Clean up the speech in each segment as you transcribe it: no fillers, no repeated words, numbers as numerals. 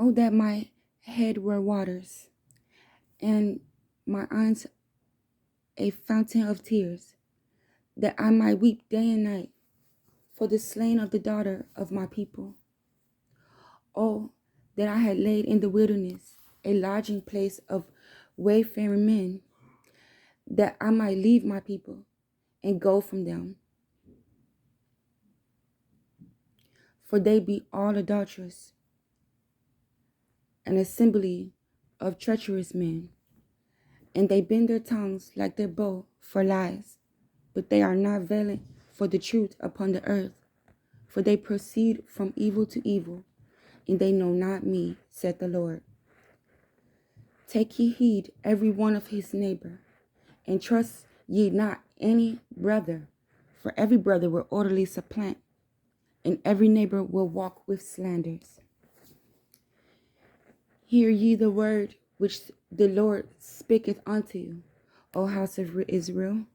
Oh, that my head were waters, and my eyes a fountain of tears, that I might weep day and night for the slain of the daughter of my people. Oh, that I had laid in the wilderness a lodging place of wayfaring men, that I might leave my people and go from them. For they be all adulterous, an assembly of treacherous men, and they bend their tongues like their bow for lies, but they are not veiling for the truth upon the earth. For they proceed from evil to evil, and they know not me, saith the Lord. Take ye heed every one of his neighbor, and trust ye not any brother, for every brother will orderly supplant, and every neighbor will walk with slanders. Hear ye the word which the Lord speaketh unto you, O house of Israel.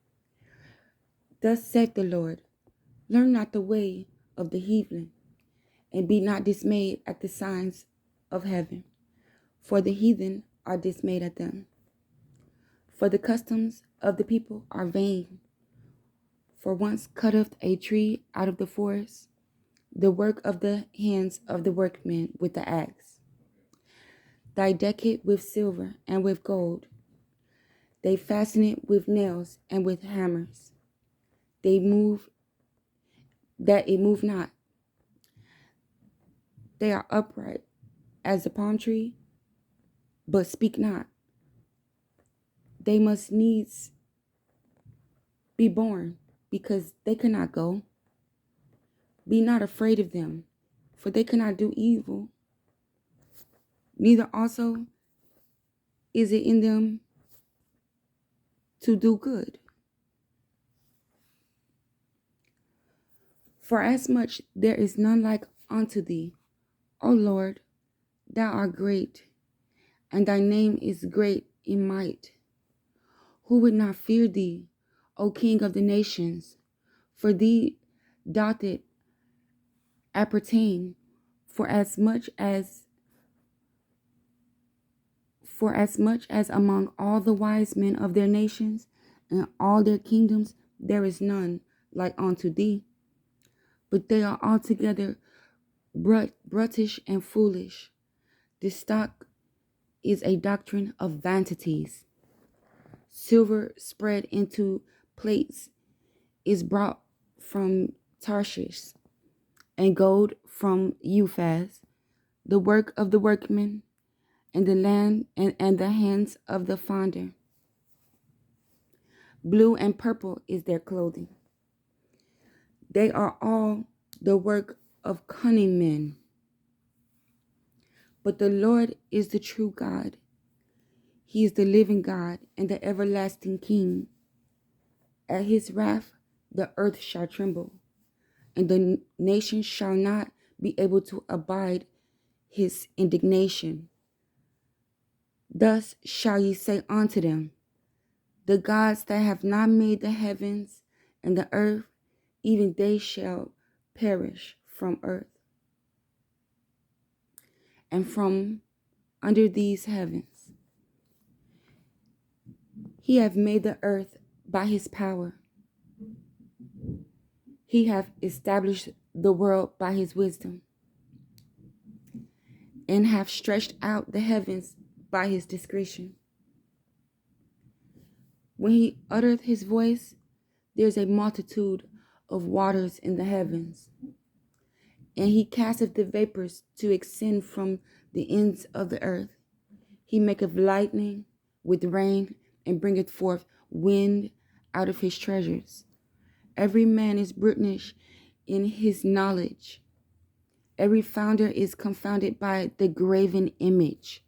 Thus saith the Lord, learn not the way of the heathen, and be not dismayed at the signs of heaven, for the heathen are dismayed at them. For the customs of the people are vain. For once cutteth a tree out of the forest, the work of the hands of the workmen with the axe. They deck it with silver and with gold. They fasten it with nails and with hammers. They move that it move not. They are upright as the palm tree, but speak not. They must needs be born, because they cannot go. Be not afraid of them, for they cannot do evil. Neither also is it in them to do good. For as much there is none like unto thee, O Lord, thou art great, and thy name is great in might. Who would not fear thee, O King of the nations? For thee doth it appertain, for as much as among all the wise men of their nations and all their kingdoms there is none like unto thee. But they are altogether brutish and foolish. This stock is a doctrine of vanities. Silver spread into plates is brought from Tarshish, and gold from Euphaz, the work of the workman, and the land and the hands of the founder. Blue and purple is their clothing. They are all the work of cunning men. But the Lord is the true God. He is the living God and the everlasting King. At his wrath the earth shall tremble, and the nations shall not be able to abide his indignation. Thus shall ye say unto them, the gods that have not made the heavens and the earth, even they shall perish from earth and from under these heavens. He hath made the earth by his power. He hath established the world by his wisdom, and hath stretched out the heavens by his discretion. When he uttereth his voice, there is a multitude of waters in the heavens. And he casteth the vapors to extend from the ends of the earth. He maketh lightning with rain, and bringeth forth wind out of his treasures. Every man is brutish in his knowledge. Every founder is confounded by the graven image.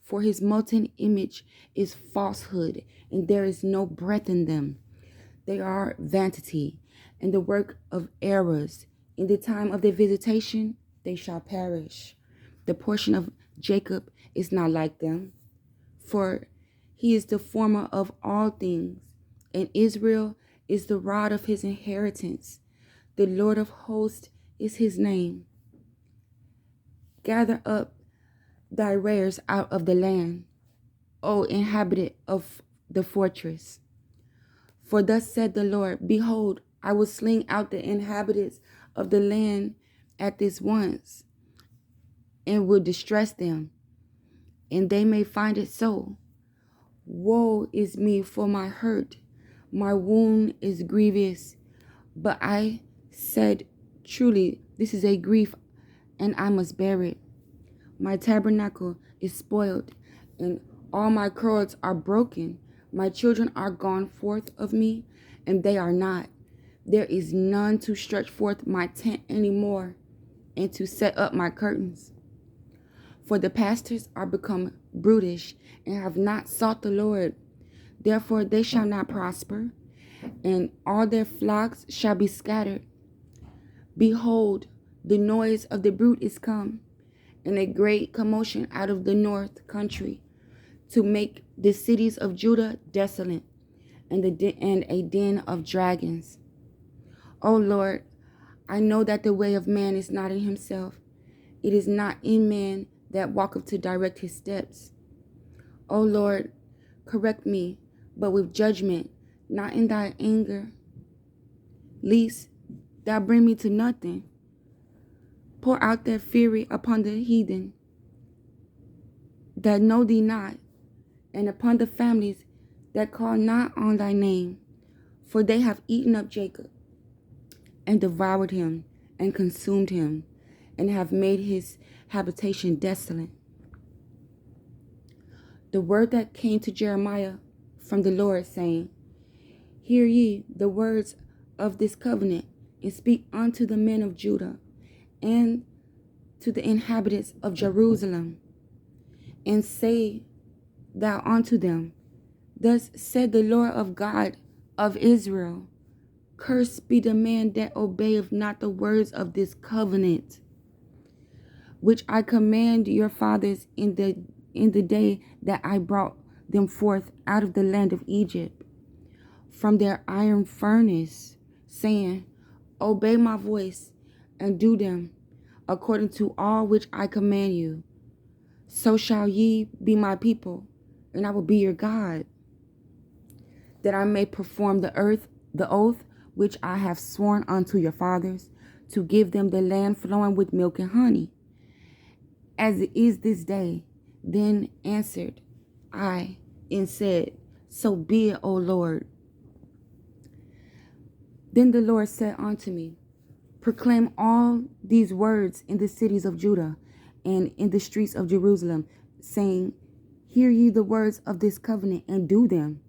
For his molten image is falsehood, and there is no breath in them. They are vanity, and the work of errors. In the time of their visitation, they shall perish. The portion of Jacob is not like them, for he is the former of all things, and Israel is the rod of his inheritance. The Lord of hosts is his name. Gather up thy rares out of the land, O inhabitant of the fortress. For thus said the Lord, behold, I will sling out the inhabitants of the land at this once, and will distress them, and they may find it so. Woe is me for my hurt, my wound is grievous. But I said, truly, this is a grief, and I must bear it. My tabernacle is spoiled, and all my cords are broken. My children are gone forth of me, and they are not. There is none to stretch forth my tent any more, and to set up my curtains. For the pastors are become brutish, and have not sought the Lord. Therefore they shall not prosper, and all their flocks shall be scattered. Behold, the noise of the brute is come, and a great commotion out of the north country, to make the cities of Judah desolate, and a den of dragons. O Lord, I know that the way of man is not in himself. It is not in man that walketh to direct his steps. O Lord, correct me, but with judgment, not in thy anger, lest thou bring me to nothing. Pour out their fury upon the heathen that know thee not, and upon the families that call not on thy name. For they have eaten up Jacob, and devoured him, and consumed him, and have made his habitation desolate. The word that came to Jeremiah from the Lord, saying, Hear ye the words of this covenant, and speak unto the men of Judah, and to the inhabitants of Jerusalem, and say thou unto them, Thus said the Lord of God of Israel, Cursed be the man that obeyeth not the words of this covenant, which I command your fathers in the day that I brought them forth out of the land of Egypt, from their iron furnace, saying, Obey my voice, and do them, according to all which I command you. So shall ye be my people, and I will be your God, that I may perform the oath which I have sworn unto your fathers, to give them the land flowing with milk and honey, as it is this day. Then answered I and said, So be it, O Lord. Then the Lord said unto me, Proclaim all these words in the cities of Judah and in the streets of Jerusalem, saying, Hear ye the words of this covenant, and do them.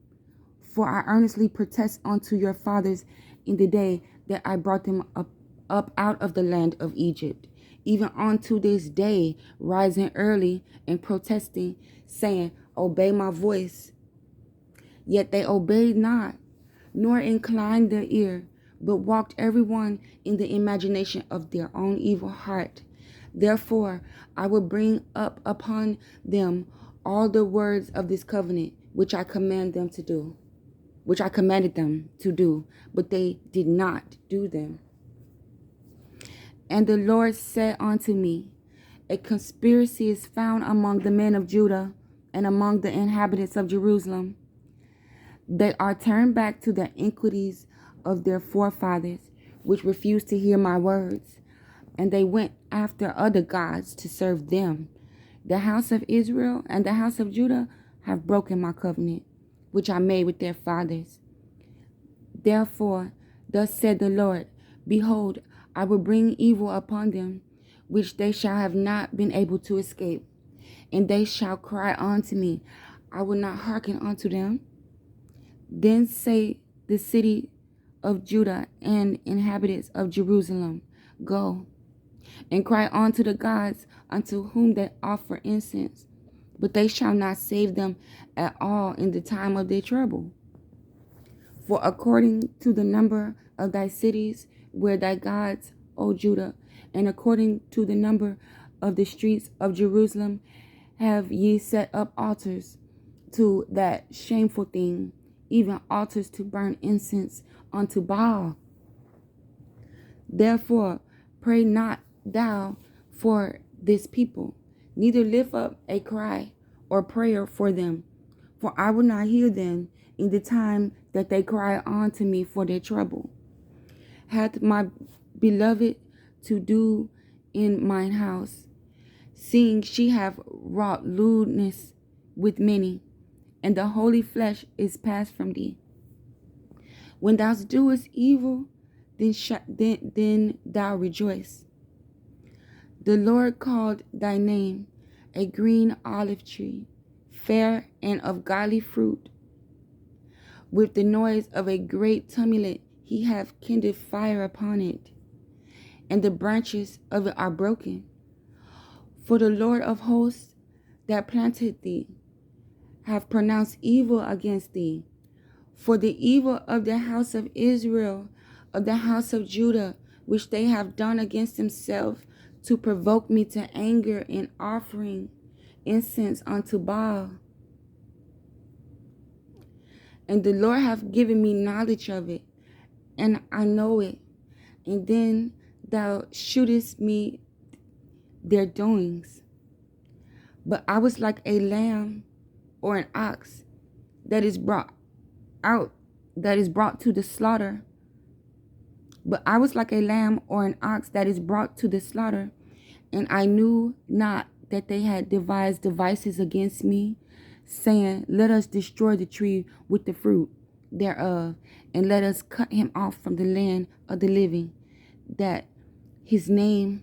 For I earnestly protest unto your fathers in the day that I brought them up out of the land of Egypt, even unto this day, rising early and protesting, saying, Obey my voice. Yet they obeyed not, nor inclined their ear, but walked every one in the imagination of their own evil heart. Therefore I will bring up upon them all the words of this covenant which I commanded them to do, but they did not do them. And the Lord said unto me, A conspiracy is found among the men of Judah and among the inhabitants of Jerusalem. They are turned back to the iniquities of their forefathers, which refused to hear my words, and they went after other gods to serve them. The house of Israel and the house of Judah have broken my covenant, which I made with their fathers. Therefore, thus said the Lord, Behold, I will bring evil upon them, which they shall have not been able to escape. And they shall cry unto me, I will not hearken unto them. Then say the city of Judah and inhabitants of Jerusalem, Go, and cry unto the gods unto whom they offer incense, but they shall not save them at all in the time of their trouble. For according to the number of thy cities were thy gods, O Judah, and according to the number of the streets of Jerusalem have ye set up altars to that shameful thing, even altars to burn incense unto Baal. Therefore pray not thou for this people, neither lift up a cry or prayer for them, for I will not hear them in the time that they cry unto me for their trouble. Hath my beloved to do in mine house, seeing she have wrought lewdness with many, and the holy flesh is passed from thee. When thou doest evil, then thou rejoice. The Lord called thy name a green olive tree, fair and of godly fruit. With the noise of a great tumult he hath kindled fire upon it, and the branches of it are broken. For the Lord of hosts that planted thee have pronounced evil against thee. For the evil of the house of Israel, of the house of Judah, which they have done against themselves, to provoke me to anger in offering incense unto Baal. And the Lord hath given me knowledge of it, and I know it. And then thou shewest me their doings. But I was like a lamb or an ox that is brought to the slaughter. But I was like a lamb or an ox that is brought to the slaughter, and I knew not that they had devised devices against me, saying, let us destroy the tree with the fruit thereof, and let us cut him off from the land of the living, that his name